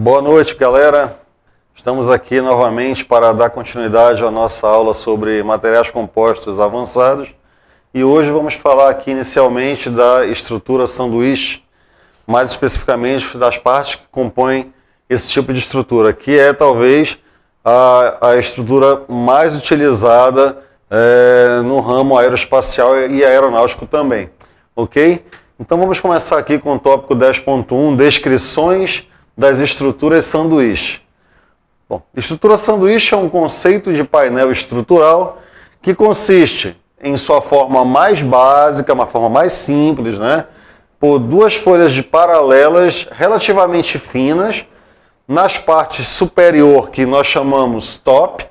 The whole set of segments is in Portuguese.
Boa noite, galera. Estamos aqui novamente para dar continuidade à nossa aula sobre materiais compostos avançados. E hoje vamos falar aqui inicialmente da estrutura sanduíche, mais especificamente das partes que compõem esse tipo de estrutura, que é talvez a estrutura mais utilizada no ramo aeroespacial e aeronáutico também. Ok? Então vamos começar aqui com o tópico 10.1, descrições das estruturas sanduíche. Bom, estrutura sanduíche é um conceito de painel estrutural que consiste em sua forma mais básica, uma forma mais simples, né? Por duas folhas de paralelas relativamente finas, nas partes superior, que nós chamamos top,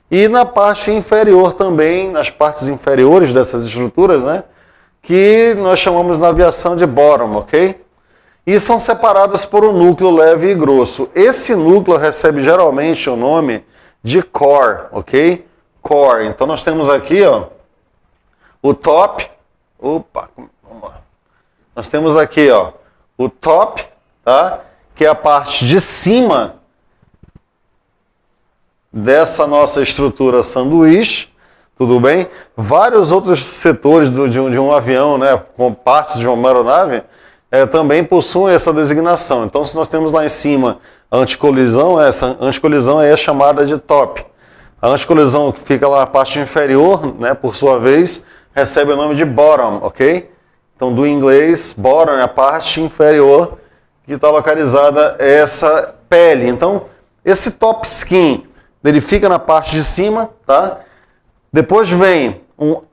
e na parte inferior também, nas partes inferiores dessas estruturas, né? Que nós chamamos na aviação de bottom, ok? E são separadas por um núcleo leve e grosso. Esse núcleo recebe geralmente o nome de core, ok? Core. Então nós temos aqui, ó, o top. Opa, vamos lá. Nós temos aqui, ó, o top, tá? Que é a parte de cima dessa nossa estrutura sanduíche, tudo bem? Vários outros setores de um avião, né, com partes de uma aeronave, também possuem essa designação. Então, se nós temos lá em cima a anticolisão, essa anticolisão aí é chamada de top. A anticolisão que fica lá na parte inferior, né, por sua vez, recebe o nome de bottom, ok? Então, do inglês, bottom é a parte inferior que está localizada essa pele. Então, esse top skin, ele fica na parte de cima, tá? Depois vem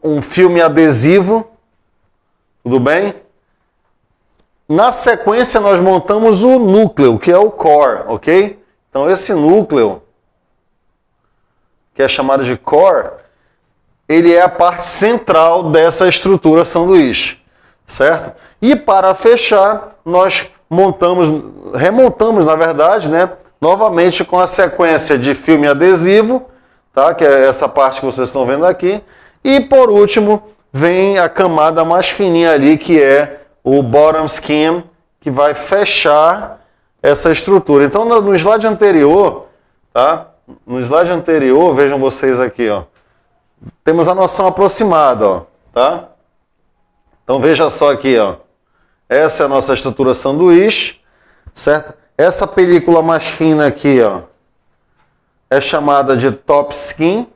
um filme adesivo, tudo bem? Na sequência, nós montamos o núcleo, que é o core, ok? Então, esse núcleo, que é chamado de core, ele é a parte central dessa estrutura sanduíche, certo? E para fechar, nós remontamos, na verdade, né? Novamente com a sequência de filme adesivo, tá? Que é essa parte que vocês estão vendo aqui. E, por último, vem a camada mais fininha ali, que é o bottom skin, que vai fechar essa estrutura. Então, no slide anterior, tá? No slide anterior, vejam vocês aqui, ó, temos a noção aproximada, ó, tá? Então, veja só aqui, ó, essa é a nossa estrutura sanduíche, certo? Essa película mais fina aqui, ó, é chamada de top skin,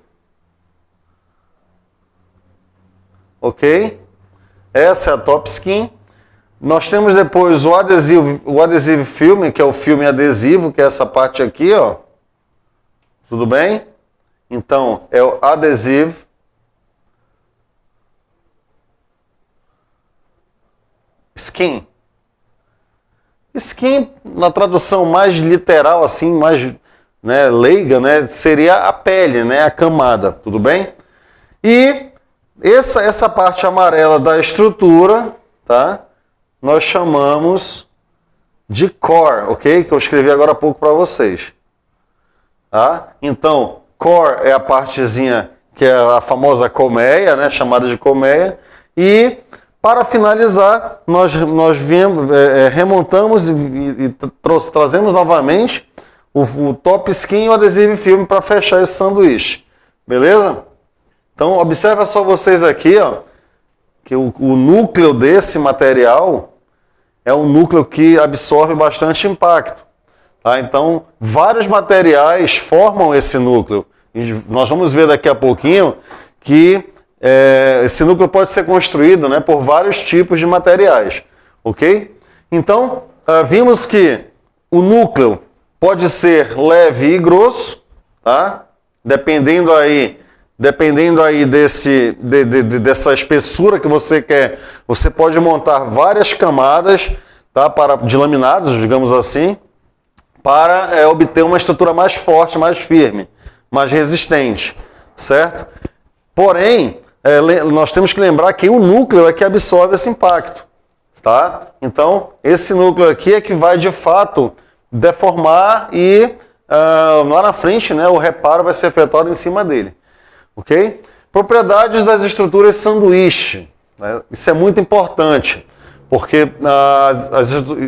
ok? Essa é a top skin. Nós temos depois o adesivo film, que é o filme adesivo, que é essa parte aqui, ó. Tudo bem? Então, é o adesivo. Skin. Skin, na tradução mais literal, assim, mais, né, leiga, né, seria a pele, né, a camada, tudo bem? E essa parte amarela da estrutura, tá? Nós chamamos de core, ok? Que eu escrevi agora há pouco para vocês. Tá? Então, core é a partezinha que é a famosa colmeia, né? Chamada de colmeia. E, para finalizar, nós remontamos e trazemos novamente o top skin e o adesivo filme para fechar esse sanduíche. Beleza? Então, observa só vocês aqui, ó, que o núcleo desse material é um núcleo que absorve bastante impacto. Tá? Então, vários materiais formam esse núcleo. E nós vamos ver daqui a pouquinho que esse núcleo pode ser construído, né, por vários tipos de materiais. Ok? Então, vimos que o núcleo pode ser leve e grosso, tá? Dependendo aí dessa espessura que você quer, você pode montar várias camadas, tá, de laminados, digamos assim, para obter uma estrutura mais forte, mais firme, mais resistente, certo? Porém, nós temos que lembrar que o núcleo é que absorve esse impacto, tá? Então, esse núcleo aqui é que vai, de fato, deformar e lá na frente, né, o reparo vai ser efetuado em cima dele. Ok? Propriedades das estruturas sanduíche. Né? Isso é muito importante, porque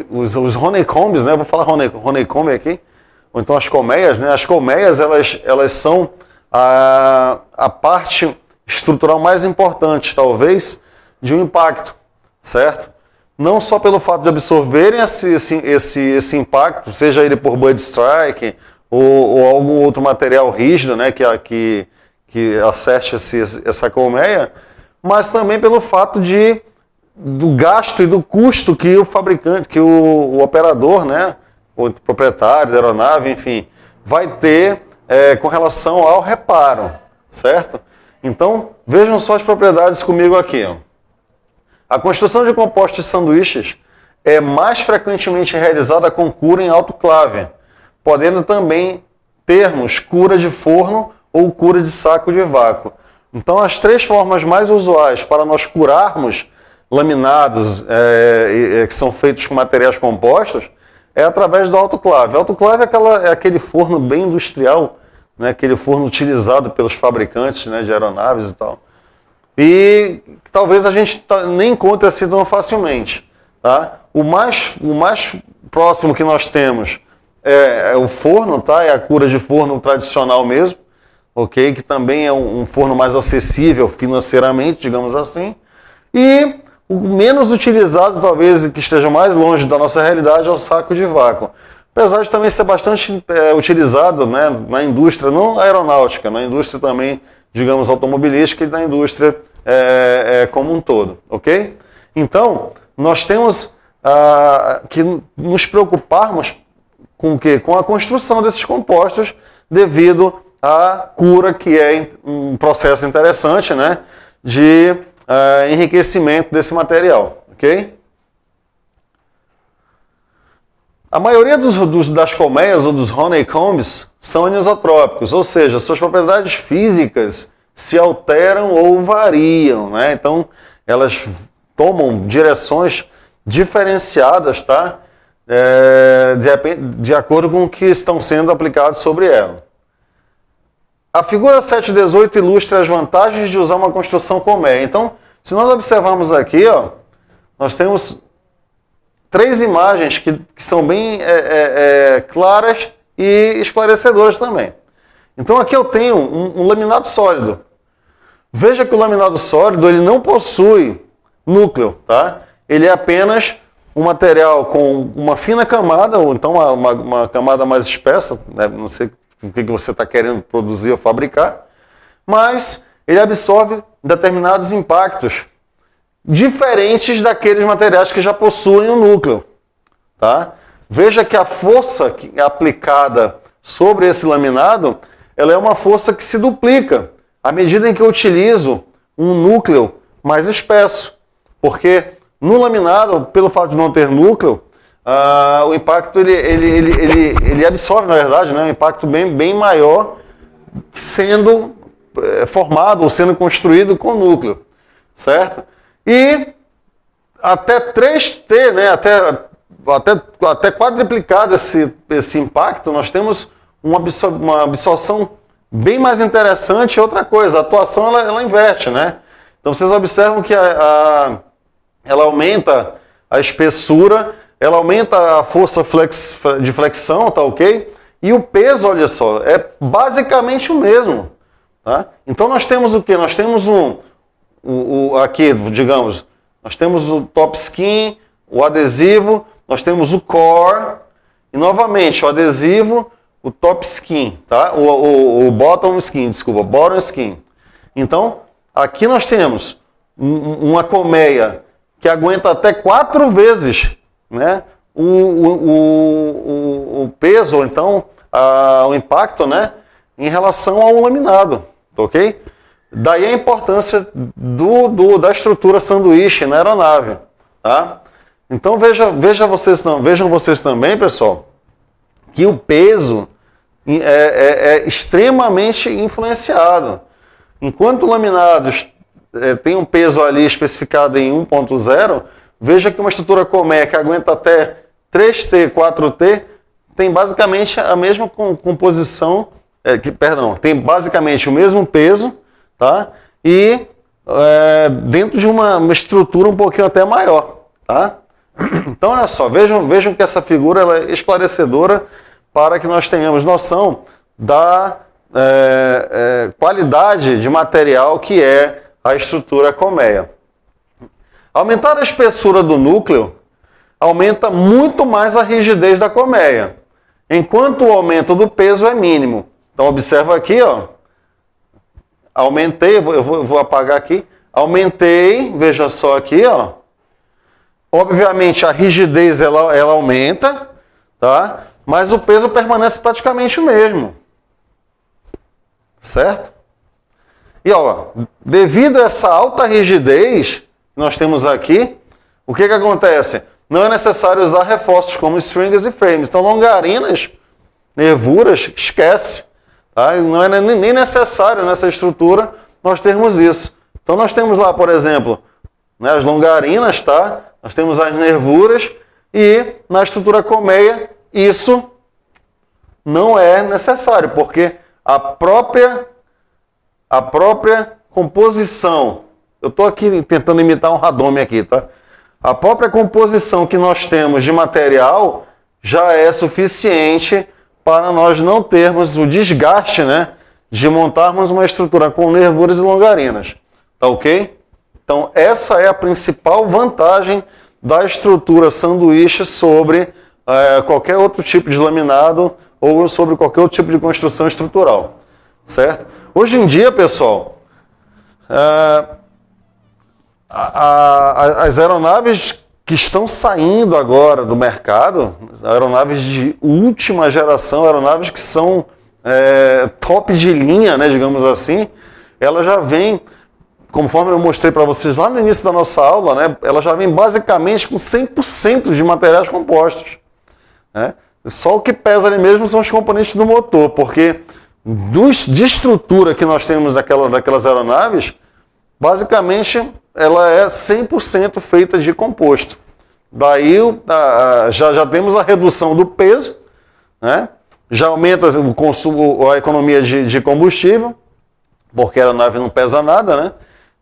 os honeycombs, né? Eu vou falar honeycomb aqui, ou então as colmeias, né? As colmeias, elas são a parte estrutural mais importante, talvez, de um impacto, certo? Não só pelo fato de absorverem esse impacto, seja ele por bird strike ou algum outro material rígido, né, que acerte essa colmeia, mas também pelo fato do gasto e do custo que o fabricante, que o operador, né, o proprietário da aeronave, enfim, vai ter com relação ao reparo, certo? Então, vejam só as propriedades comigo aqui. Ó. A construção de compostos de sanduíches é mais frequentemente realizada com cura em autoclave, podendo também termos cura de forno ou cura de saco de vácuo. Então, as três formas mais usuais para nós curarmos laminados que são feitos com materiais compostos é através do autoclave. O autoclave é aquele forno bem industrial, né, aquele forno utilizado pelos fabricantes, né, de aeronaves e tal. E talvez a gente nem encontre assim tão facilmente. Tá? O mais próximo que nós temos é o forno, tá? É a cura de forno tradicional mesmo, ok? Que também é um forno mais acessível financeiramente, digamos assim. E o menos utilizado, talvez, que esteja mais longe da nossa realidade, é o saco de vácuo. Apesar de também ser bastante utilizado, né, na indústria, não aeronáutica, na indústria também, digamos, automobilística e na indústria como um todo, ok? Então, nós temos que nos preocuparmos com o quê? Com a construção desses compostos devido à cura, que é um processo interessante, né, de enriquecimento desse material, ok? A maioria das colmeias ou dos honeycombs são anisotrópicos, ou seja, suas propriedades físicas se alteram ou variam, né? Então, elas tomam direções diferenciadas, tá? De acordo com o que estão sendo aplicados sobre ela. A figura 718 ilustra as vantagens de usar uma construção colmeia. Então, se nós observarmos aqui, ó, nós temos três imagens que são bem claras e esclarecedoras também. Então aqui eu tenho um laminado sólido. Veja que o laminado sólido ele não possui núcleo, tá? Ele é apenas um material com uma fina camada, ou então uma camada mais espessa, né? Não sei o que você está querendo produzir ou fabricar, mas ele absorve determinados impactos diferentes daqueles materiais que já possuem um núcleo. Tá? Veja que a força aplicada sobre esse laminado, ela é uma força que se duplica à medida em que eu utilizo um núcleo mais espesso. Porque no laminado, pelo fato de não ter núcleo, o impacto ele absorve, na verdade, né, um impacto bem maior sendo formado ou sendo construído com núcleo. Certo? E até 3T, né, até quadruplicado esse impacto, nós temos uma absorção bem mais interessante. Outra coisa, a atuação ela inverte, né? Então vocês observam que ela aumenta a espessura, ela aumenta a força de flexão, tá ok? E o peso, olha só, é basicamente o mesmo. Tá? Então nós temos o quê? Nós temos aqui, digamos, nós temos o top skin, o adesivo, nós temos o core, e novamente o adesivo, o top skin, tá? O bottom skin, desculpa, bottom skin. Então, aqui nós temos uma colmeia que aguenta até 4 vezes, né, o peso, ou então o impacto, né, em relação ao laminado, ok? Daí a importância da estrutura sanduíche na aeronave. Tá? Então vejam vocês também, pessoal, que o peso é extremamente influenciado. Enquanto laminados tem um peso ali especificado em 1.0, veja que uma estrutura colmeia que aguenta até 3T, 4T, tem basicamente a mesma composição, tem basicamente o mesmo peso, tá? E dentro de uma estrutura um pouquinho até maior. Tá? Então, olha só, vejam que essa figura ela é esclarecedora para que nós tenhamos noção da qualidade de material que é a estrutura colmeia. Aumentar a espessura do núcleo aumenta muito mais a rigidez da colmeia, enquanto o aumento do peso é mínimo. Então observa aqui, ó. Aumentei, eu vou apagar aqui. Aumentei, veja só aqui, ó. Obviamente a rigidez ela aumenta, tá? Mas o peso permanece praticamente o mesmo. Certo? E ó, devido a essa alta rigidez que nós temos aqui, o que acontece? Não é necessário usar reforços como stringers e frames. Então longarinas, nervuras, esquece. Tá? Não é nem necessário nessa estrutura nós termos isso. Então nós temos lá, por exemplo, né, as longarinas, tá? Nós temos as nervuras e na estrutura colmeia isso não é necessário, porque a própria composição, eu estou aqui tentando imitar um radome aqui, tá? A própria composição que nós temos de material já é suficiente para nós não termos o desgaste, né, de montarmos uma estrutura com nervuras e longarinas. Tá ok? Então, essa é a principal vantagem da estrutura sanduíche sobre qualquer outro tipo de laminado ou sobre qualquer outro tipo de construção estrutural. Certo? Hoje em dia, pessoal, as aeronaves que estão saindo agora do mercado, aeronaves de última geração, aeronaves que são top de linha, né, digamos assim, ela já vem, conforme eu mostrei para vocês lá no início da nossa aula, né, ela já vem basicamente com 100% de materiais compostos. Né? Só o que pesa ali mesmo são os componentes do motor, porque de estrutura que nós temos daquelas aeronaves, basicamente ela é 100% feita de composto. Daí já temos a redução do peso, né? Já aumenta o consumo, a economia de combustível, porque a aeronave não pesa nada, né?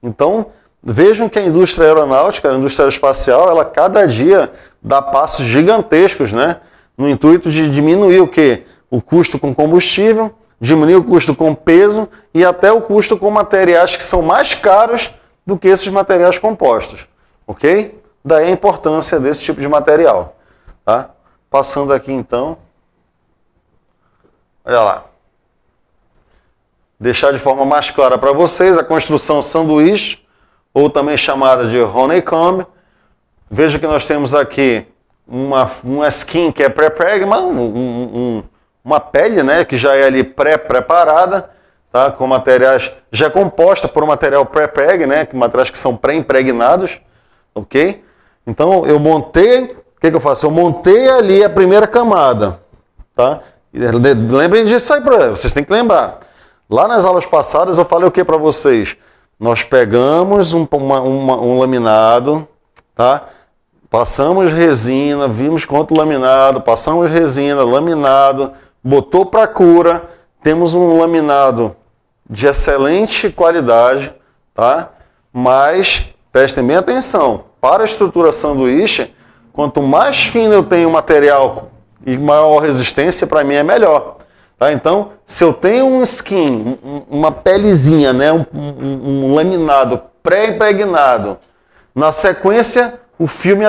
Então, vejam que a indústria aeronáutica, a indústria aeroespacial, ela cada dia dá passos gigantescos, né? No intuito de diminuir o quê? O custo com combustível, diminuir o custo com peso e até o custo com materiais que são mais caros do que esses materiais compostos, ok? Daí a importância desse tipo de material, tá? Passando aqui então, olha lá. Deixar de forma mais clara para vocês a construção sanduíche, ou também chamada de honeycomb. Veja que nós temos aqui uma skin que é pré-pregma, uma pele, né, que já é ali pré-preparada, tá, com materiais, já é composta por um material pré-preg, né, materiais que são pré-impregnados, ok? Então eu montei, o que eu faço? Eu montei ali a primeira camada, tá? Lembrem disso aí, vocês têm que lembrar. Lá nas aulas passadas eu falei o que para vocês? Nós pegamos um laminado, tá? Passamos resina, vimos quanto laminado, passamos resina, laminado, botou para cura, temos um laminado de excelente qualidade, tá? Mas, prestem bem atenção, para a estrutura sanduíche, quanto mais fino eu tenho o material e maior resistência, para mim é melhor. Tá? Então, se eu tenho um skin, uma pelezinha, né? um laminado pré-impregnado, na sequência, o filme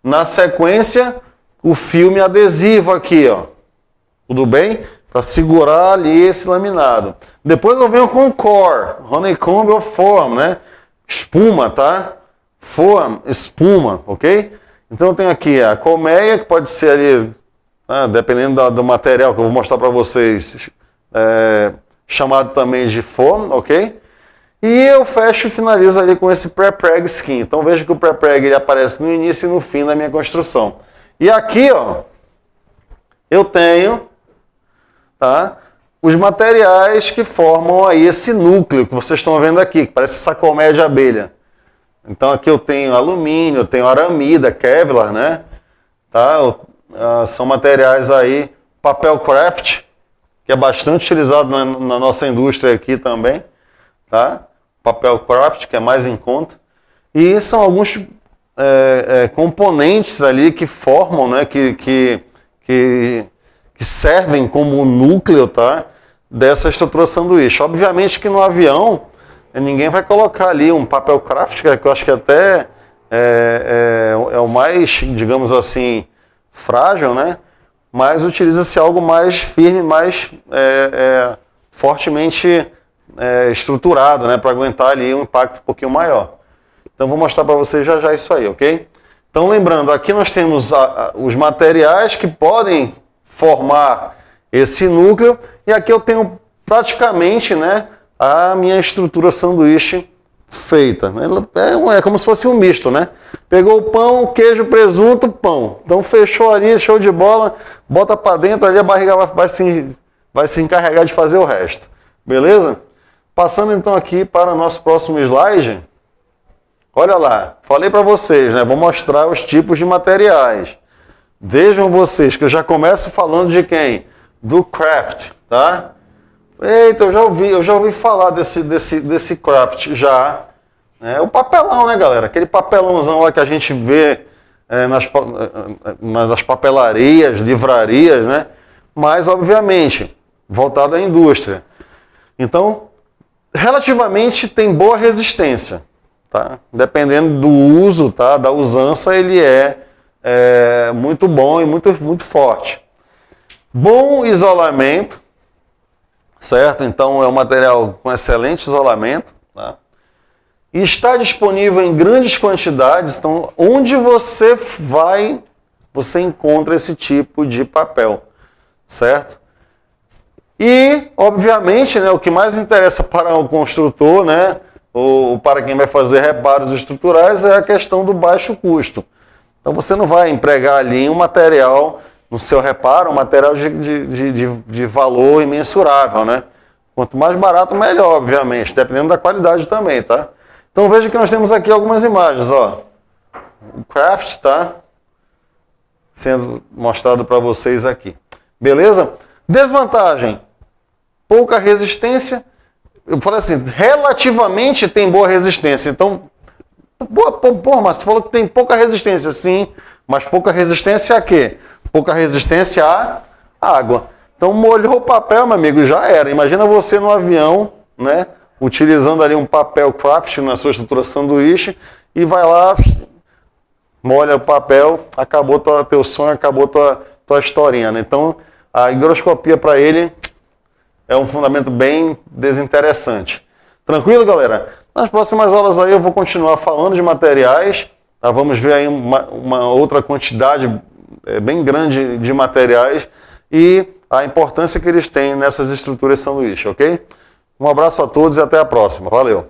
Na sequência, o filme adesivo aqui, ó. Tudo bem? Para segurar ali esse laminado. Depois eu venho com o core, honeycomb ou form, né? Espuma, tá? Form, espuma, ok? Então eu tenho aqui a colmeia, que pode ser ali, dependendo do material que eu vou mostrar para vocês, chamado também de form, ok? E eu fecho e finalizo ali com esse pré-preg skin. Então veja que o pré-preg ele aparece no início e no fim da minha construção. E aqui, ó, eu tenho, tá, os materiais que formam aí esse núcleo que vocês estão vendo aqui, que parece essa colmeia de abelha. Então aqui eu tenho alumínio, eu tenho aramida, Kevlar, né? Tá? São materiais aí, papel craft, que é bastante utilizado na nossa indústria aqui também, tá? Papel craft, que é mais em conta. E são alguns componentes ali que formam, né? Que que servem como núcleo, tá, dessa estrutura sanduíche. Obviamente que no avião ninguém vai colocar ali um papel craft, que eu acho que até é o mais, digamos assim, frágil, né? Mas utiliza-se algo mais firme, mais fortemente estruturado, né? Para aguentar ali um impacto um pouquinho maior. Então vou mostrar para vocês já já isso aí, ok? Então lembrando, aqui nós temos os materiais que podem formar esse núcleo, e aqui eu tenho praticamente, né, a minha estrutura sanduíche feita. É como se fosse um misto, né? Pegou o pão, queijo, presunto, pão. Então fechou ali, show de bola, bota para dentro ali, a barriga vai se encarregar de fazer o resto. Beleza? Passando então aqui para o nosso próximo slide. Olha lá, falei para vocês, né? Vou mostrar os tipos de materiais. Vejam vocês que eu já começo falando de quem? Do craft, tá? Eita, eu já ouvi falar desse craft já. É o papelão, né, galera? Aquele papelãozão lá que a gente vê nas papelarias, livrarias, né? Mas, obviamente, voltado à indústria. Então, relativamente tem boa resistência, tá? Dependendo do uso, tá? Da usança, ele é muito bom e muito forte. Bom isolamento, certo? Então é um material com excelente isolamento, tá? E está disponível em grandes quantidades. Então, onde você vai, você encontra esse tipo de papel, certo? E, obviamente, né, o que mais interessa para o construtor, né, ou para quem vai fazer reparos estruturais, é a questão do baixo custo. Então você não vai empregar ali um material no seu reparo, um material de valor imensurável, né? Quanto mais barato, melhor, obviamente, dependendo da qualidade também, tá? Então veja que nós temos aqui algumas imagens, ó. O craft, tá? Sendo mostrado para vocês aqui. Beleza? Desvantagem. Pouca resistência. Eu falei assim, relativamente tem boa resistência. Então, mas você falou que tem pouca resistência, sim, mas pouca resistência a quê? Pouca resistência à água. Então molhou o papel, meu amigo, já era. Imagina você no avião, né, utilizando ali um papel craft na sua estrutura sanduíche e vai lá, molha o papel, acabou teu sonho, acabou tua historinha, né? Então a higroscopia para ele é um fundamento bem desinteressante. Tranquilo, galera? Nas próximas aulas aí eu vou continuar falando de materiais, tá? Vamos ver aí uma outra quantidade bem grande de materiais e a importância que eles têm nessas estruturas sanduíche, ok? Um abraço a todos e até a próxima. Valeu!